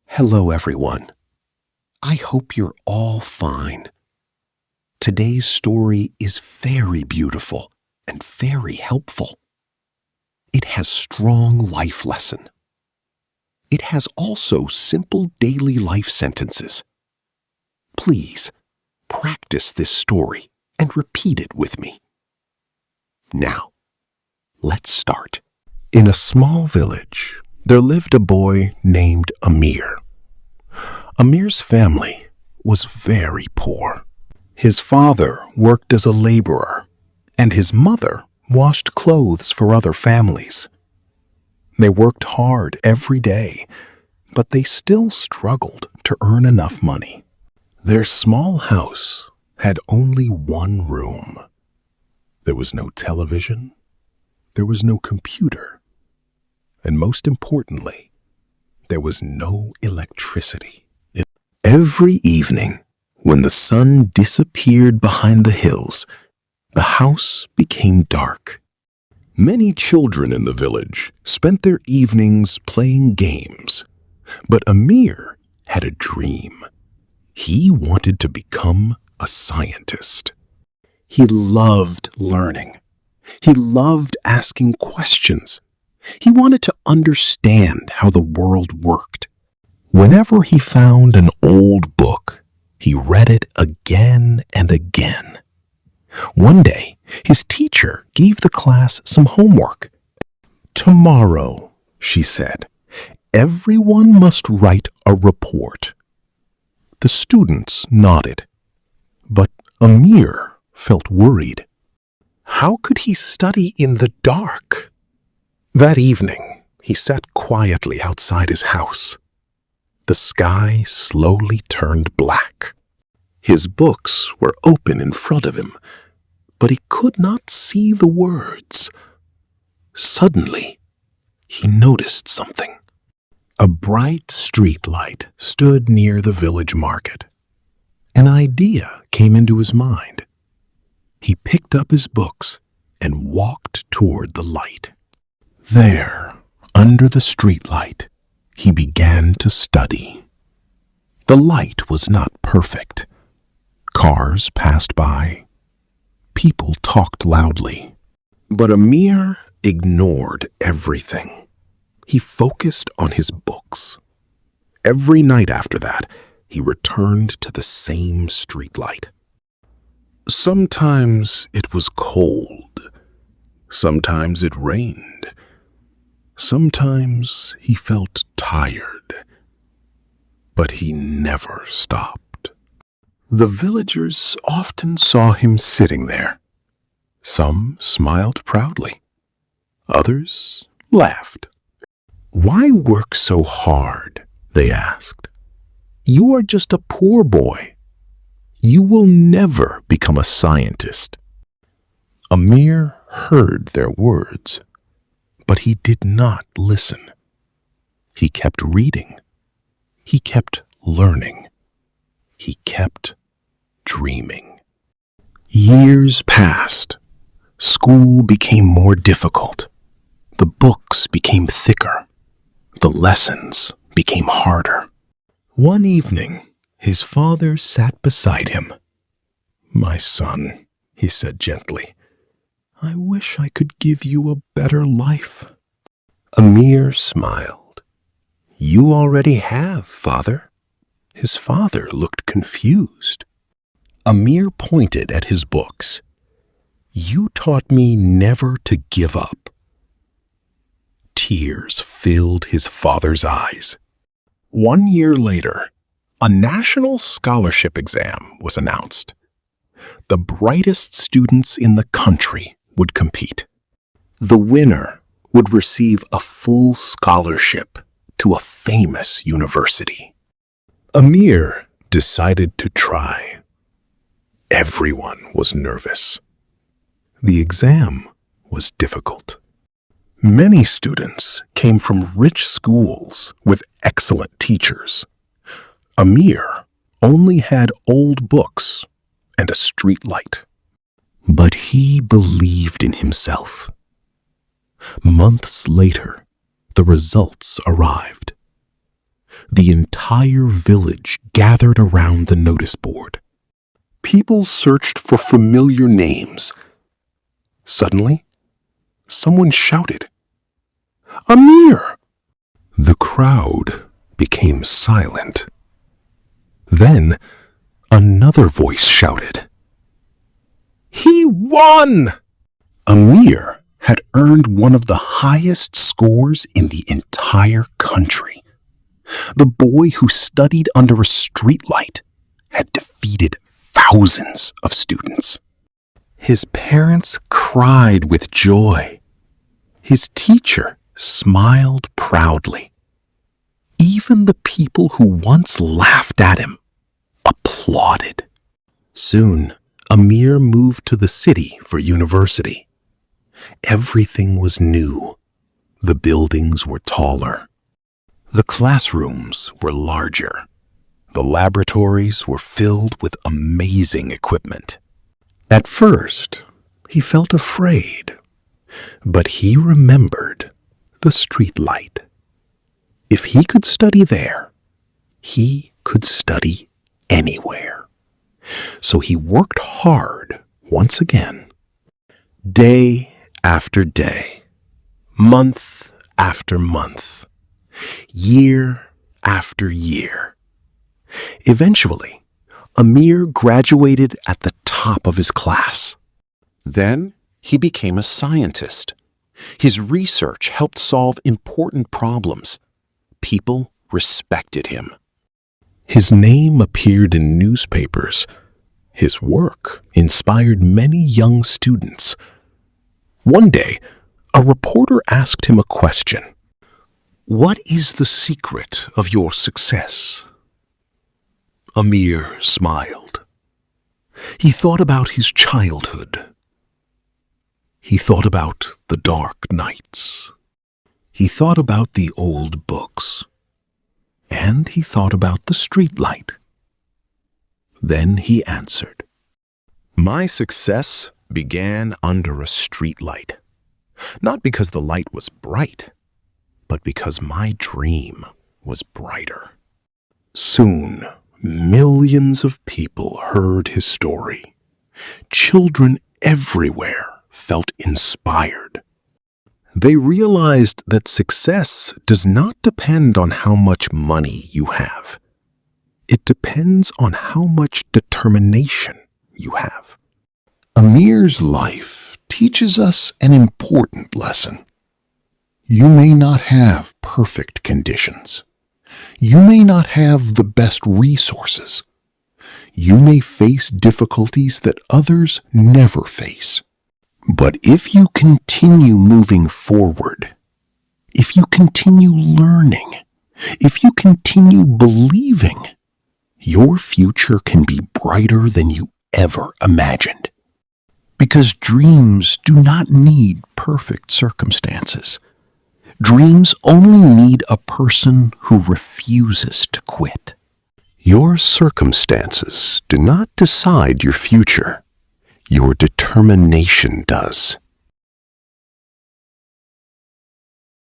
Hello, everyone. I hope you're all fine. Today's story is very beautiful and very helpful. It has strong life lesson. It has also simple daily life sentences. Please practice this story and repeat it with me. Now, let's start. In a small village, there lived a boy named Amir. Amir's family was very poor. His father worked as a laborer, and his mother washed clothes for other families. They worked hard every day, but they still struggled to earn enough money. Their small house had only one room. There was no television, there was no computer, and most importantly, there was no electricity. Every evening, when the sun disappeared behind the hills, the house became dark. Many children in the village spent their evenings playing games, but Amir had a dream. He wanted to become a scientist. He loved learning. He loved asking questions. He wanted to understand how the world worked. Whenever he found an old book, he read it again and again. One day, his teacher gave the class some homework. "Tomorrow," she said, "everyone must write a report." The students nodded, but Amir felt worried. How could he study in the dark? That evening, he sat quietly outside his house. The sky slowly turned black. His books were open in front of him, but he could not see the words. Suddenly, he noticed something. A bright streetlight stood near the village market. An idea came into his mind. He picked up his books and walked toward the light. There, under the streetlight, he began to study. The light was not perfect. Cars passed by. People talked loudly. But Amir ignored everything. He focused on his books. Every night after that, he returned to the same streetlight. Sometimes it was cold. Sometimes it rained. Sometimes he felt tired, but he never stopped. The villagers often saw him sitting there. Some smiled proudly. Others laughed. "Why work so hard?" they asked. "You are just a poor boy. You will never become a scientist." Amir heard their words, but he did not listen. He kept reading. He kept learning. He kept dreaming. Years passed. School became more difficult. The books became thicker. The lessons became harder. One evening, his father sat beside him. "My son," he said gently, "I wish I could give you a better life." Amir smiled. "You already have, father." His father looked confused. Amir pointed at his books. "You taught me never to give up." Tears filled his father's eyes. 1 year later, a national scholarship exam was announced. The brightest students in the country would compete. The winner would receive a full scholarship to a famous university. Amir decided to try. Everyone was nervous. The exam was difficult. Many students came from rich schools with excellent teachers. Amir only had old books and a street light. But he believed in himself. Months later, the results arrived. The entire village gathered around the notice board. People searched for familiar names. Suddenly, someone shouted, "Amir!" The crowd became silent. Then, another voice shouted, "He won!" Amir had earned one of the highest scores in the entire country. The boy who studied under a streetlight had defeated thousands of students. His parents cried with joy. His teacher smiled proudly. Even the people who once laughed at him applauded. Soon, Amir moved to the city for university. Everything was new. The buildings were taller. The classrooms were larger. The laboratories were filled with amazing equipment. At first, he felt afraid, but he remembered the streetlight. If he could study there, he could study anywhere. So he worked hard once again. Day after day, month after month, year after year. Eventually, Amir graduated at the top of his class. Then he became a scientist. His research helped solve important problems. People respected him. His name appeared in newspapers. His work inspired many young students. One day, a reporter asked him a question. "What is the secret of your success?" Amir smiled. He thought about his childhood. He thought about the dark nights. He thought about the old books. And he thought about the streetlight. Then he answered, "My success began under a streetlight. Not because the light was bright, but because my dream was brighter." Soon, millions of people heard his story. Children everywhere felt inspired. They realized that success does not depend on how much money you have. It depends on how much determination you have. Amir's life teaches us an important lesson. You may not have perfect conditions. You may not have the best resources. You may face difficulties that others never face. But if you continue moving forward, if you continue learning, if you continue believing, your future can be brighter than you ever imagined. Because dreams do not need perfect circumstances. Dreams only need a person who refuses to quit. Your circumstances do not decide your future. Your determination does.